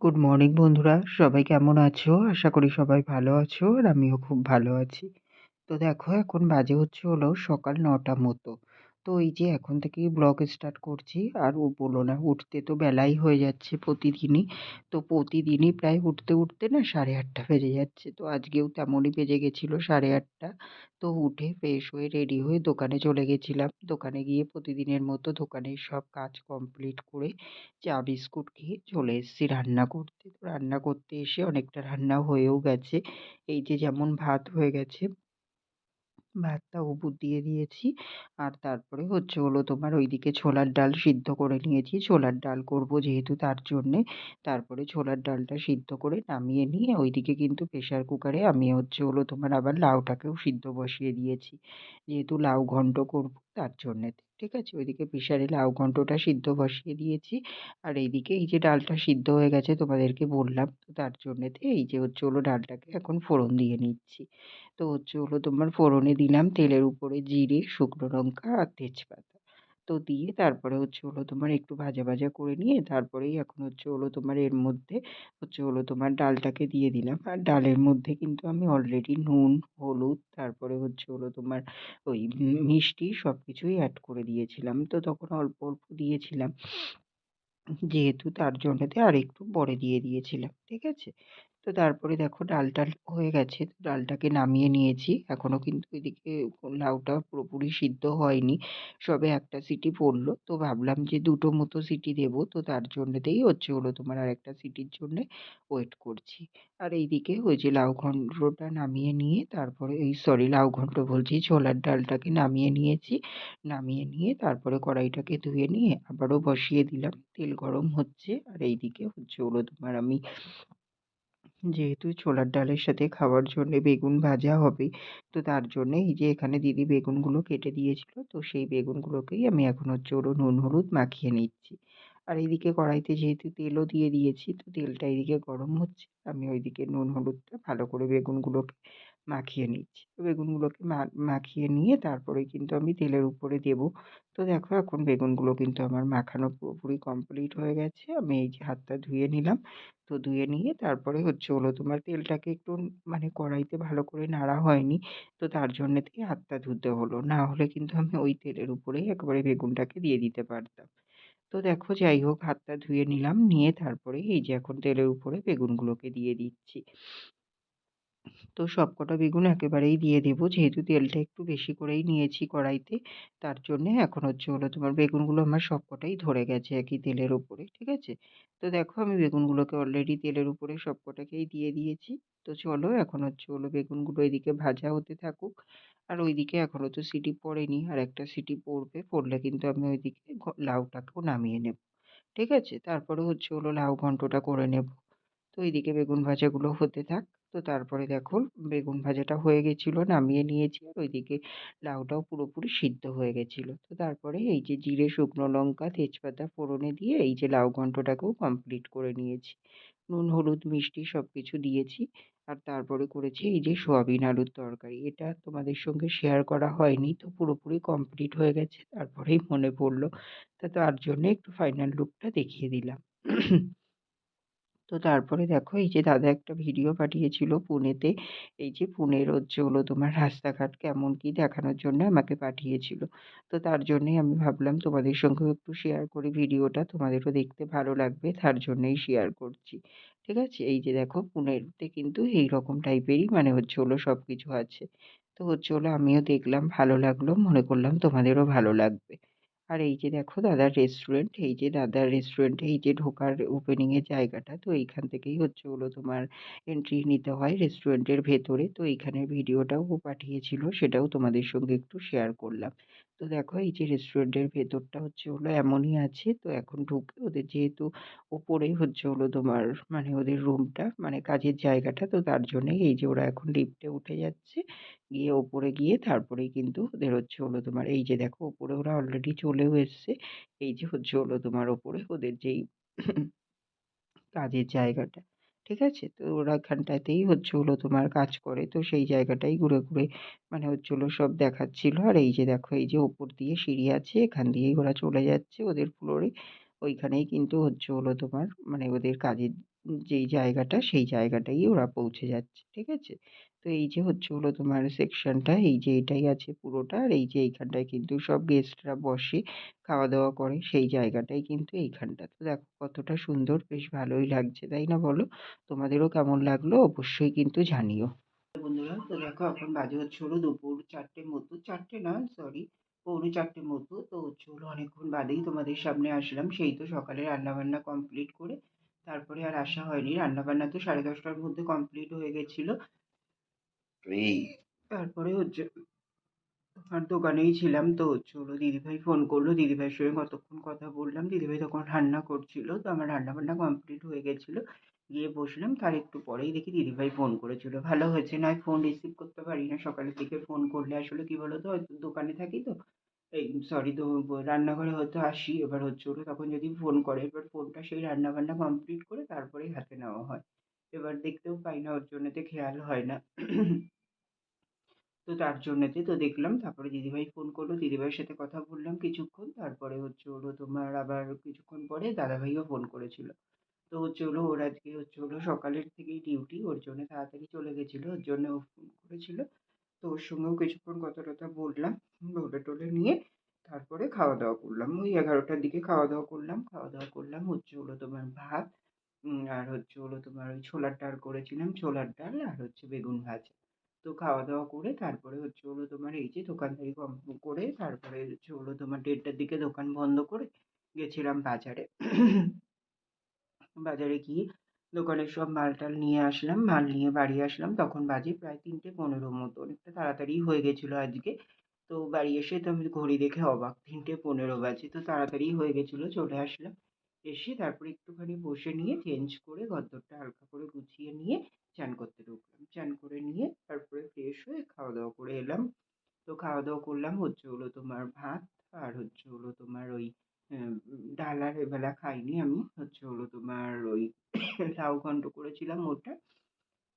Good morning বন্ধুরা, সবাই কেমন আছো? আশা করি সবাই ভালো আছো আর আমিও খুব ভালো আছি। তো দেখো এখন বাজে হলো সকাল ৯টা মতো। তো এই যে এখন থেকেই ব্লগ স্টার্ট করছি আর বলো না, উঠতে তো বেলাই হয়ে যাচ্ছে প্রতিদিনই। তো প্রতিদিনই প্রায় উঠতে না 8:30 বেজে যাচ্ছে। তো আজকেও তেমনই বেজে গেছিলো 8:30। তো উঠে ফ্রেশ হয়ে রেডি হয়ে দোকানে চলে গেছিলাম। দোকানে গিয়ে প্রতিদিনের মতো দোকানের সব কাজ কমপ্লিট করে চা বিস্কুট খেয়ে চলে এসেছি রান্না করতে। তো রান্না করতে এসে অনেকটা রান্না হয়েও গেছে। এই যে যেমন ভাত হয়ে গেছে, ভাতটা উপর দিয়ে দিয়েছি। আর তারপরে তোমার ওইদিকে ছোলার ডাল সিদ্ধ করে নিয়েছি। ছোলার ডাল করব যেহেতু তার জন্যে। তারপরে ছোলার ডালটা সিদ্ধ করে নামিয়ে নিয়ে ওইদিকে কিন্তু প্রেশার কুকারে আমি তোমার আবার লাউটাকেও সিদ্ধ বসিয়ে দিয়েছি। যেহেতু লাউ ঘন্ট করব তার জন্যেতে। ঠিক আছে? ওইদিকে প্রেশারে লাউ ঘন্টটা সিদ্ধ বসিয়ে দিয়েছি। আর এইদিকে এই যে ডালটা সিদ্ধ হয়ে গেছে তোমাদেরকে বললাম। তো তার জন্যেতে এই যে ডালটাকে এখন ফোড়ন দিয়ে নিচ্ছি। তো তোমার ফোড়নে দিলাম তেলের উপরে জিরে, শুকনো লঙ্কা আর তেজপাতা। তো দিয়ে তারপরে তোমার একটু ভাজা করে নিয়ে তারপরেই এখন তোমার এর মধ্যে তোমার ডালটাকে দিয়ে দিলাম। আর ডালের মধ্যে কিন্তু আমি অলরেডি নুন, হলুদ তারপরে তোমার ওই মিষ্টি সবকিছুই এড করে দিয়েছিলাম। তো তখন অল্প দিয়েছিলাম। যেহেতু তার জন্যতে আরেকটু পরে দিয়ে দিয়েছিলাম। ঠিক আছে? তো তারপরে দেখো ডাল হয়ে গেছে। তো ডালটাকে নামিয়ে নিয়েছি। এখনো কিন্তু এদিকে লাউটা পুরোপুরি সিদ্ধ হয়নি। সবে একটা সিটি পড়ল। তো ভাবলাম যে ২ টো মতো সিটি দেব। তো তার জন্যেতেই তোমার আরেকটা সিটির জন্যে ওয়েট করছি। আর এইদিকে ওই যে লাউ ঘন্টটা নামিয়ে নিয়ে তারপরে লাউ ঘন্ট বলছি, ছোলার ডালটাকে নামিয়ে নিয়েছি। নামিয়ে নিয়ে তারপরে কড়াইটাকে ধুয়ে নিয়ে আবারও বসিয়ে দিলাম। তেল গরম হচ্ছে আর এইদিকে তোমার আমি যেহেতু ছোলার ডালের সাথে খাওয়ার জন্যে বেগুন ভাজা হবে, তো তার জন্যে এই যে এখানে দিদি বেগুনগুলো কেটে দিয়েছিল। তো সেই বেগুনগুলোকেই আমি এখন নুন হলুদ মাখিয়ে নিচ্ছি। আর এইদিকে কড়াইতে যেহেতু তেলও দিয়ে দিয়েছি, তো তেলটা এদিকে গরম হচ্ছে। আমি ওইদিকে নুন হলুদটা ভালো করে বেগুনগুলোকে মাখিয়ে নিচ্ছি। তো বেগুনগুলোকে মাখিয়ে নিয়ে তারপরে কিন্তু আমি তেলের উপরে দেবো। তো দেখো এখন বেগুনগুলো কিন্তু আমার মাখানো পুরোপুরি কমপ্লিট হয়ে গেছে। আমি এই যে হাতটা ধুয়ে নিলাম। তো ধুয়ে নিয়ে তারপরে তোমার তেলটাকে একটু মানে কড়াইতে ভালো করে নাড়া হয়নি। তো তার জন্যেতেই হাতটা ধুতে হলো। না হলে কিন্তু আমি ওই তেলের উপরেই একেবারে বেগুনটাকে দিয়ে দিতে পারতাম। তো দেখো যাই হোক হাতটা ধুয়ে নিলাম। নিয়ে তারপরে এই যে এখন তেলের উপরে বেগুনগুলোকে দিয়ে দিচ্ছি। তো সবকটা বেগুন একেবারেই দিয়ে দেবো। যেহেতু তেলটা একটু বেশি করেই নিয়েছি কড়াইতে, তার জন্যে এখন তোমার বেগুনগুলো আমার সবকটাই ধরে গেছে একই তেলের উপরে। ঠিক আছে? তো দেখো আমি বেগুনগুলোকে অলরেডি তেলের উপরে সবকটাকেই দিয়ে দিয়েছি। তো চলো এখন বেগুনগুলো এদিকে ভাজা হতে থাকুক। আর ওইদিকে এখনো তো সিটি পড়েনি। আরেকটা সিটি পড়বে। পড়লে কিন্তু আমি ওইদিকে লাউটাকেও নামিয়ে নেব। ঠিক আছে? তারপরে লাউ ঘন্টটা করে নেব। তো এইদিকে বেগুন ভাজাগুলো হতে থাক। তো তারপরে দেখো বেগুন ভাজাটা হয়ে গেছিল, নামিয়ে নিয়েছি। আর ওইদিকে লাউটাও পুরোপুরি সিদ্ধ হয়ে গেছিল। তো তারপরে এই যে জিরে, শুকনো লঙ্কা, তেজপাতা ফোড়নে দিয়ে এই যে লাউ ঘন্টটাকেও কমপ্লিট করে নিয়েছি। নুন, হলুদ, মিষ্টি সবকিছু দিয়েছি। আর তারপরে করেছি এই যে সোয়াবিন আলুর তরকারি। এটা তোমাদের সঙ্গে শেয়ার করা হয়নি। তো পুরোপুরি কমপ্লিট হয়ে গেছে। তারপরেই মনে পড়ল। তো তার জন্যে একটু ফাইনাল লুকটা দেখিয়ে দিলাম। তো তারপরে দেখো এই যে দাদা একটা ভিডিও পাঠিয়েছিল পুনেতে। এই যে পুনের তোমার রাস্তাঘাট কেমন কি দেখানোর জন্য আমাকে পাঠিয়েছিল। তো তার জন্যই আমি ভাবলাম তোমাদের সঙ্গেও একটু শেয়ার করি ভিডিওটা। তোমাদেরও দেখতে ভালো লাগবে তার জন্যই শেয়ার করছি। ঠিক আছে? এই যে দেখো পুনেতে কিন্তু এইরকম টাইপেরই মানে সবকিছু আছে। তো আমিও দেখলাম ভালো লাগলো। মনে করলাম তোমাদেরও ভালো লাগবে। আর এই যে দেখো দাদার রেস্টুরেন্ট, এই যে দাদার রেস্টুরেন্টে এই যে ঢোকার ওপেনিং এর জায়গাটা, তো এইখান থেকেই তোমার এন্ট্রি নিতে হয় রেস্টুরেন্টের ভেতরে। তো এইখানের ভিডিওটাও ও পাঠিয়েছিল, সেটাও তোমাদের সঙ্গে একটু শেয়ার করলাম। তো দেখো এই যে রেস্টুরেন্টের ভেতরটা এমনই আছে। তো এখন ঢুকে ওদের যেহেতু ওপরেই তোমার মানে ওদের রুমটা মানে কাজের জায়গাটা, তো তার জন্যই এই যে ওরা এখন লিফটে উঠে যাচ্ছে। গিয়ে ওপরে গিয়ে তারপরেই কিন্তু ওদের তোমার এই যে দেখো ওপরে ওরা অলরেডি চলেও এসছে। এই যে তোমার ওপরে ওদের যেই কাজের জায়গাটা। ঠিক আছে? তো ওরা এখানটাতেই তোমার কাজ করে। তো সেই জায়গাটাই ঘুরে মানে সব দেখাচ্ছিল। আর এই যে দেখো এই যে ওপর দিয়ে সিঁড়ি আছে, এখান দিয়েই ওরা চলে যাচ্ছে ওদের ফ্লোরে। ওইখানেই কিন্তু তোমার মানে ওদের কাজের যেই জায়গাটা সেই জায়গাটায় ওরা পৌঁছে যাচ্ছে। ঠিক আছে? তো এই যে হচ্ছে হলো তোমার সেকশনটা, এই যে এটাই আছে পুরোটা। আর এই যে এইখানটায় কিন্তু সব গেস্টরা বসে খাওয়া-দাওয়া করে সেই জায়গাটাই কিন্তু এইখানটা। তো দেখো কতটা সুন্দর, বেশ ভালোই লাগছে, তাই না বলো? তোমাদেরও কেমন লাগলো অবশ্যই কিন্তু জানিও। বন্ধুরা, তো দেখো এখন বাজে হচ্ছে হলো দুপুর ৪টের মতো, ৪টে না সরি, পৌনে ৪টের মতো। তো হচ্ছে হলো অনেকক্ষণ বাদেই তোমাদের সামনে আসলাম। সেই তো সকালে রান্নাবান্না কমপ্লিট করে তারপরে আর আসা হয়নি। রান্নাবান্না তো 10:30টার মধ্যে কমপ্লিট হয়ে গেছিল। এই তারপরে হচ্ছে আর দোকানেই ছিলাম। তো হচ্ছে হলো দিদিভাই ফোন করলো। দিদিভাইয়ের সঙ্গে কতক্ষণ কথা বললাম। দিদিভাই তখন রান্না করছিল। তো আমার রান্নাবান্না কমপ্লিট হয়ে গেছিল। গিয়ে বসলাম। তার একটু পরেই দেখি দিদিভাই ফোন করেছিল। ভালো হয়েছে নয় ফোন রিসিভ করতে পারি না। সকালের দিকে ফোন করলে আসলে কি বলো তো, হয়তো দোকানে থাকি তো, এই সরি, তো রান্নাঘরে হয়তো আসি। এবার হচ্ছে হলো তখন যদি ফোন করে, এবার ফোনটা সেই রান্নাবান্না কমপ্লিট করে তারপরেই হাতে নেওয়া হয়। এবার দেখতেও পাই না, ওর জন্যতে খেয়াল হয় না। তো তার জন্যেতে তো দেখলাম, তারপরে দিদিভাই ফোন করলো, দিদিভাইয়ের সাথে কথা বললাম কিছুক্ষণ। তারপরে হচ্ছে হলো তোমার আবার কিছুক্ষণ পরে দাদাভাইও ফোন করেছিল। তো হচ্ছে হলো ওর আজকে হচ্ছে হলো সকালের থেকেই ডিউটি, ওর জন্য তাড়াতাড়ি চলে গেছিল, ওর জন্য ও ফোন করেছিল। তো ওর সঙ্গেও কিছুক্ষণ কথা টথা বললাম, বলে টলে নিয়ে তারপরে খাওয়া দাওয়া করলাম। ওই 11টার দিকে খাওয়া দাওয়া করলাম। খাওয়া দাওয়া করলাম হচ্ছে হলো তোমার ভাত, আর হচ্ছে হলো তোমার ওই ছোলার ডাল করেছিলাম, ছোলার ডাল আর হচ্ছে বেগুন ভাজা। তো খাওয়া দাওয়া করে তারপরে হচ্ছে হলো তোমার এই যে দোকানদারি করে তারপরে হচ্ছে হলো তোমার 1:30টার দিকে দোকান বন্ধ করে গেছিলাম বাজারে। বাজারে গিয়ে দোকানের সব মাল-টাল নিয়ে আসলাম। মাল নিয়ে বাড়ি আসলাম। তখন বাজে প্রায় 3:15 মতো। অনেকটা তাড়াতাড়িই হয়ে গেছিল আজকে। তো বাড়ি এসে তো আমি ঘড়ি দেখে অবাক। 3:15 বাজে। তো তাড়াতাড়িই হয়ে গেছিল, চলে আসলাম। এসে তারপরে একটুখানি বসে নিয়ে চেঞ্জ করে ঘরদোরটা হালকা করে গুছিয়ে নিয়ে চান করতে ঢুকলাম। চান করে নিয়ে তারপরে ফ্রেশ হয়ে খাওয়া-দাওয়া করে এলাম। তো খাওয়া-দাওয়া করলাম হচ্ছে হলো তোমার ভাত, আর হচ্ছে হলো তোমার ওই ডাল আর এবেলা খাইনি আমি। হচ্ছে হলো তোমার ওই লাউ ঘন্ট করেছিলাম ওটা।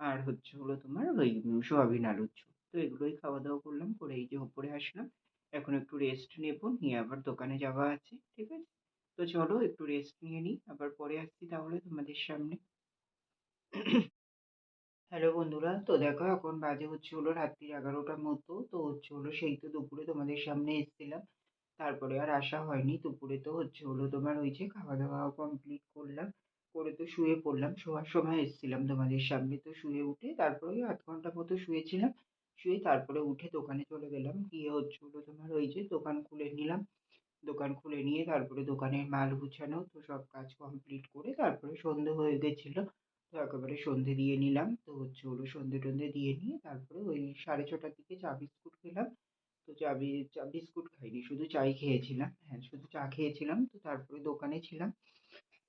আর হচ্ছে হলো তোমার ওই সোয়াবিন আলুর ঝোল। তো এগুলোই খাওয়া-দাওয়া করলাম। করে এই যে উপরে আসলাম। এখন একটু রেস্ট নেবো। নিয়ে আবার দোকানে যাওয়া আছে। ঠিক আছে? তো চলো একটু রেস্ট নিয়ে নিই। আবার পরে আসছি তাহলে তোমাদের সামনে। হ্যালো বন্ধুরা, তো দেখো এখন বাজে হচ্ছে হলো রাত্রি 11টার মতো। তো হচ্ছে হলো সেই তো দুপুরে তোমাদের সামনে এসেছিলাম। তারপরে আর আসা হয়নি। দুপুরে তো হচ্ছে হলো তোমার ওই যে খাওয়া-দাওয়া কমপ্লিট করলাম। করে তো শুয়ে পড়লাম। শোয়ার সময় এসেছিলাম তোমাদের সামনে। তো শুয়ে উঠে তারপরে ওই ০.৫ ঘন্টা মতো শুয়েছিলাম। শুয়ে তারপরে উঠে দোকানে চলে গেলাম। গিয়ে হচ্ছে হলো তোমার ওই যে দোকান খুলে নিলাম। দোকান খুলে নিয়ে তারপরে দোকানের মাল গুছানো, তো সব কাজ কমপ্লিট করে তারপরে সন্ধে হয়ে গেছিল। তো একেবারে সন্ধে দিয়ে নিলাম। তো হচ্ছে হলো সন্ধে-টন্ধে দিয়ে নিয়ে তারপরে ওই 6:30টার দিকে চা বিস্কুট খেলাম। তো চা বিস্কুট খাইনি, শুধু চাই খেয়েছিলাম। হ্যাঁ, শুধু চা খেয়েছিলাম। তো তারপরে দোকানে ছিলাম।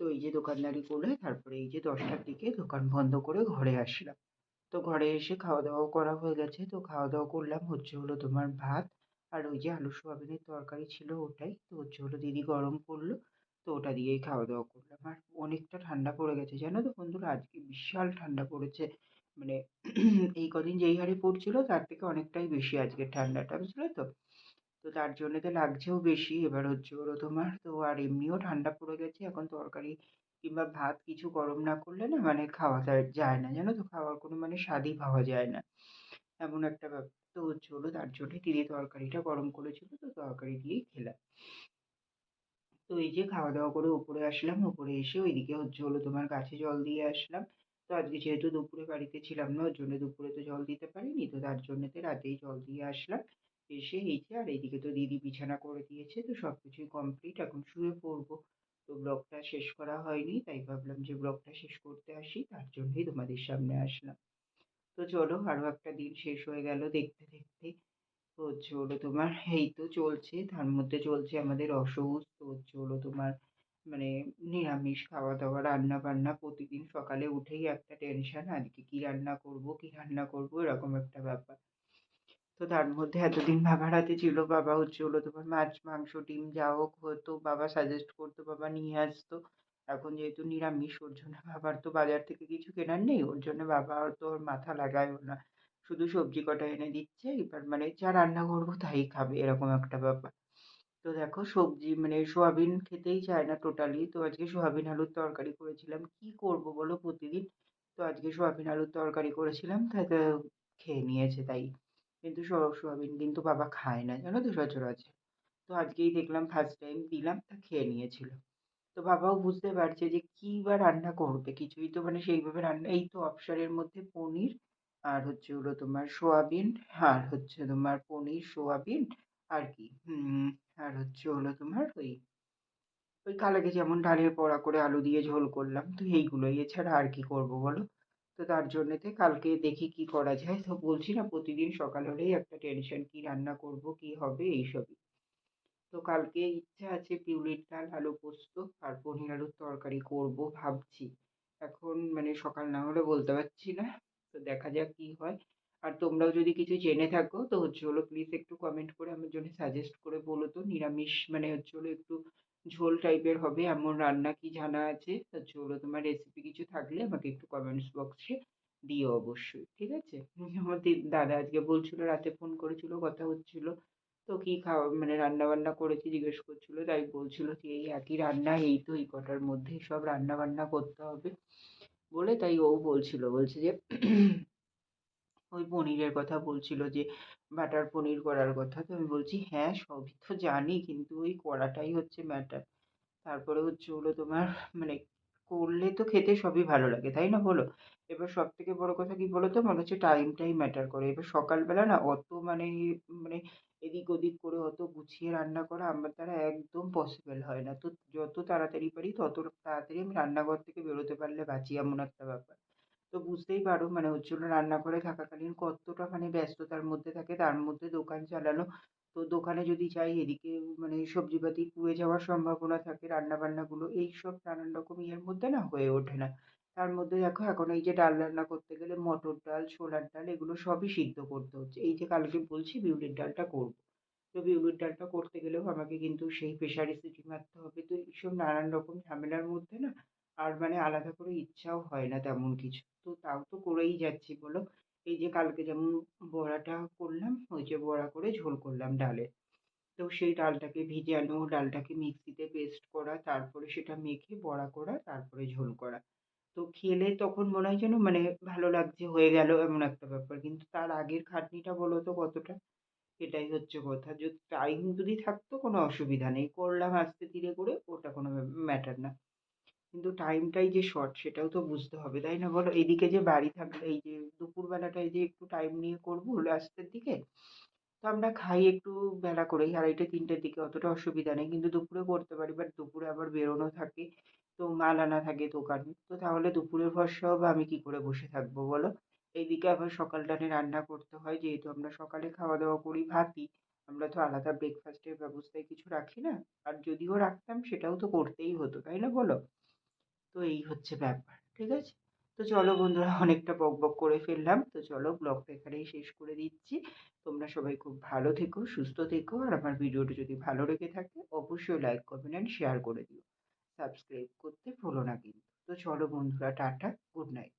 তো এই যে দোকানদারি করে তারপরে এই যে 10টার দিকে দোকান বন্ধ করে ঘরে আসলাম। তো ঘরে এসে খাওয়া-দাওয়াও করা হয়ে গেছে। তো খাওয়া-দাওয়া করলাম হচ্ছে হলো তোমার ভাত আর ওই যে আলু সোয়াবিনের তরকারি ছিল ওটাই। তো হচ্ছে হলো দিদি গরম করলো। তো ওটা দিয়েই খাওয়া-দাওয়া করলাম। আর অনেকটা ঠান্ডা পড়ে গেছে জানো তো বন্ধুরা, আজকে বিশাল ঠান্ডা পড়েছে। মানে এই কদিন যেই হারে পড়ছিল তার থেকে অনেকটাই বেশি আজকের ঠান্ডাটা, বুঝলে তো? তো তার জন্যে তো লাগছেও বেশি। এবার হচ্ছে হলো তোমার তো আর এমনিও ঠান্ডা পড়ে গেছে। এখন তরকারি কিংবা ভাত কিছু গরম না করলে না মানে খাওয়া যায় না। জানো তো? খাওয়ার কোনো মানে স্বাদই পাওয়া যায় না। এমন একটা ব্যাপার। তো হচ্ছে হলো তার জন্যে দিদি তরকারিটা গরম করেছিল, তো তরকারি দিয়েই খেলাম। তো এই যে খাওয়া-দাওয়া করে উপরে আসলাম। উপরে এসে ওইদিকে হচ্ছে হলো তোমার গাছে জল দিয়ে আসলাম। তো আজকে যেহেতু দুপুরে বাড়িতে ছিলাম না, ওর জন্য দুপুরে তো জল দিতে পারিনি। তো তার জন্যেতে রাতেই জল দিয়ে আসলাম। এসে এই যে আর এইদিকে তো দিদি বিছানা করে দিয়েছে। তো সবকিছুই কমপ্লিট। এখন শুয়ে পড়বো। তো ব্লগটা শেষ করা হয়নি। তাই ভাবলাম যে ব্লগটা শেষ করতে আসি। তার জন্যই তোমাদের সামনে আসলাম। তো চলো আরো একটা দিন শেষ হয়ে গেল দেখতে, দেখতে। তো হচ্ছে হলো তোমার এই তো চলছে। তার মধ্যে চলছে আমাদের অসৌচ। তো হচ্ছে হলো তোমার মানে নিরামিষ খাওয়া-দাওয়া, রান্না-বান্না প্রতিদিন সকালে উঠেই একটা টেনশন, আজকে কি রান্না করব, কি রান্না করব, এরকম একটা ব্যাপার। তো তার মধ্যে এতদিন বাবার হাতে ছিল। বাবা হচ্ছে হলো তোমার মাছ, মাংস, ডিম যা হোক হতো বাবা সাজেস্ট করতো, বাবা নিয়ে আসতো। এখন যেহেতু নিরামিষ, ওর জন্য বাবার তো বাজার থেকে কিছু কেনার নেই। ওর জন্য বাবা আর তো ওর মাথা লাগায়ও না। শুধু সবজি কটা এনে দিচ্ছে। এবার মানে যা রান্না করব তাই খাবে, এরকম একটা ব্যাপার। তো দেখো সবজি মানে সোয়াবিন খেতেই চায় না টোটালি। তো আজকে সোয়াবিন আলুর তরকারি করেছিলাম। কি করব বলো প্রতিদিন? তো আজকে সোয়াবিন আলুর তরকারি করেছিলাম তাই তো খেয়ে নিয়েছে তাই। কিন্তু সোয়াবিন কিন্তু বাবা খায় না জানো তো সচরাচর। তো আজকেই দেখলাম ফার্স্ট টাইম দিলাম তা খেয়ে নিয়েছিল। তো বাবাও বুঝতে পারছে যে কি বা রান্না করবে। কিছুই তো মানে সেইভাবে রান্না এই তো অপশনের মধ্যে পনির আর হচ্ছে হলো তোমার সোয়াবিন আর হচ্ছে তোমার পনির, সোয়াবিন আর কি আর হচ্ছে হলো তোমার ওই কালকে যেমন ডালের বড়া করে আলু দিয়ে ঝোল করলাম। তো এইগুলোই, এছাড়া আর কি করব বলো? তো তার জন্যেতে কালকে দেখি কি করা যায়। তো বলছি না প্রতিদিন সকাল হলেই একটা টেনশন, কি রান্না করব, কি হবে এইসবই। তো কালকে ইচ্ছা আছে পিউলির ডাল, আলু পোস্ত আর পনির আলুর তরকারি করব ভাবছি। এখন মানে সকাল না হলে বলতে পারছি না। তো দেখা যাক কি হয়। আর তোমরাও যদি কিছু জেনে থাকো তো হচ্ছে হলো প্লিজ একটু কমেন্ট করে আমার জন্য সাজেস্ট করে বলো তো। নিরামিষ মানে হচ্ছে হলো একটু ঝোল টাইপের হবে এমন রান্না কি জানা আছে? হচ্ছে হলো তোমার রেসিপি কিছু থাকলে আমাকে একটু কমেন্টস বক্সে দিও অবশ্যই। ঠিক আছে? আমার দাদা আজকে বলছিল, রাতে ফোন করেছিল, কথা হচ্ছিল। তো কি খাওয়া মানে রান্না বান্না করেছি জিজ্ঞেস করছিল, তাই বলছিল যে এই একই রান্না, এই তো এই কটার মধ্যেই সব রান্না বান্না করতে হবে বলে, তাই ও বলছিল, বলছে যে ওই পনিরের কথা বলছিল যে বাটার পনির করার কথা। তো আমি বলছি হ্যাঁ সবই তো জানি কিন্তু ওই করাটাই হচ্ছে ম্যাটার। তারপরে হচ্ছে হলো তোমার মানে করলে তো খেতে সবই ভালো লাগে, তাই না বলো? এবার সবথেকে বড় কথা কি বলো তো? মনে হচ্ছে টাইমটাই ম্যাটার করে। এবার সকালবেলা না অত মানে এদিক ওদিক করে অত গুছিয়ে রান্না করা আমার দ্বারা একদম পসিবল হয় না। তো যত তাড়াতাড়ি পারি তত তাড়াতাড়ি আমি রান্নাঘর থেকে বেরোতে পারলে বাঁচি, এমন একটা ব্যাপার। তো বুঝতেই পারো মানে হচ্ছে হলো রান্নাঘরে থাকাকালীন কতটা মানে ব্যস্ততার মধ্যে থাকে, তার মধ্যে দোকান চালানো। তো দোকানে যদি যাই এদিকে মানে সবজিপাতি পুড়ে যাওয়ার সম্ভাবনা থাকে, রান্নাবান্নাগুলো এইসব নানান রকম ইয়ের মধ্যে না হয়ে ওঠে না। তার মধ্যে দেখো এখন এই যে ডাল রান্না করতে গেলে মটর ডাল, ছোলার ডাল এগুলো সবই সিদ্ধ করতে হচ্ছে। এই যে কালকে বলছি বিউলির ডালটা করবো। তো বিউলির ডালটা করতে গেলেও আমাকে কিন্তু সেই প্রেসারে সিটি মারতে হবে। তো এইসব নানান রকম ঝামেলার মধ্যে না আর মানে আলাদা করে ইচ্ছাও হয় না তেমন কিছু। তো তাও তো করেই যাচ্ছি বলো। এই যে কালকে যেমন বড়াটা করলাম, ওই যে বড়া করে ঝোল করলাম ডালের। তো সেই ডালটাকে ভিজানো, ডালটাকে মিক্সিতে পেস্ট করা, তারপরে সেটা মেখে বড়া করা, তারপরে ঝোল করা। তো খেলে তখন মনে হয় যেন মানে ভালো লাগছে, হয়ে গেল এমন একটা ব্যাপার। কিন্তু তার আগের খাটনিটা বলো তো কতটা? এটাই হচ্ছে কথা। টাইম যদি থাকতো কোনো অসুবিধা নেই। করলাম আস্তে ধীরে করে, ওটা কোনো ম্যাটার না। কিন্তু টাইমটাই যে শর্ট সেটাও তো বুঝতে হবে, তাই না বলো? এদিকে যে বাড়ি থাকলে এই যে দুপুরবেলাটায় যে একটু টাইম নিয়ে করবো লাস্টের দিকে, তো আমরা খাই একটু বেলা করেই, 2:30-3টের দিকে, অতটা অসুবিধা নেই। কিন্তু দুপুরে করতে পারি, বাট দুপুরে আবার বেরোনো থাকে, তো মাল আনা থাকে দোকানে। তো তাহলে দুপুরের ভরসাও বা আমি কি করে বসে থাকবো বলো? এইদিকে আবার সকালটানে রান্না করতে হয়, যেহেতু আমরা সকালে খাওয়া দাওয়া করি ভাতই। আমরা তো আলাদা ব্রেকফাস্টের ব্যবস্থায় কিছু রাখি না। আর যদিও রাখতাম সেটাও তো করতেই হতো, তাই না বলো? তো এই হচ্ছে ব্যাপার। ঠিক আছে? তো চলো বন্ধুরা, অনেকটা বকবক করে ফেললাম। তো চলো ব্লগটা এখানেই শেষ করে দিচ্ছি। তোমরা সবাই খুব ভালো থেকো, সুস্থ থেকো। আর আমার ভিডিওটি যদি ভালো লেগে থাকে অবশ্যই লাইক, কমেন্ট অ্যান্ড শেয়ার করে দিও। সাবস্ক্রাইব করতে ভুলো না কিন্তু। তো চলো বন্ধুরা, টাটা, গুড নাইট।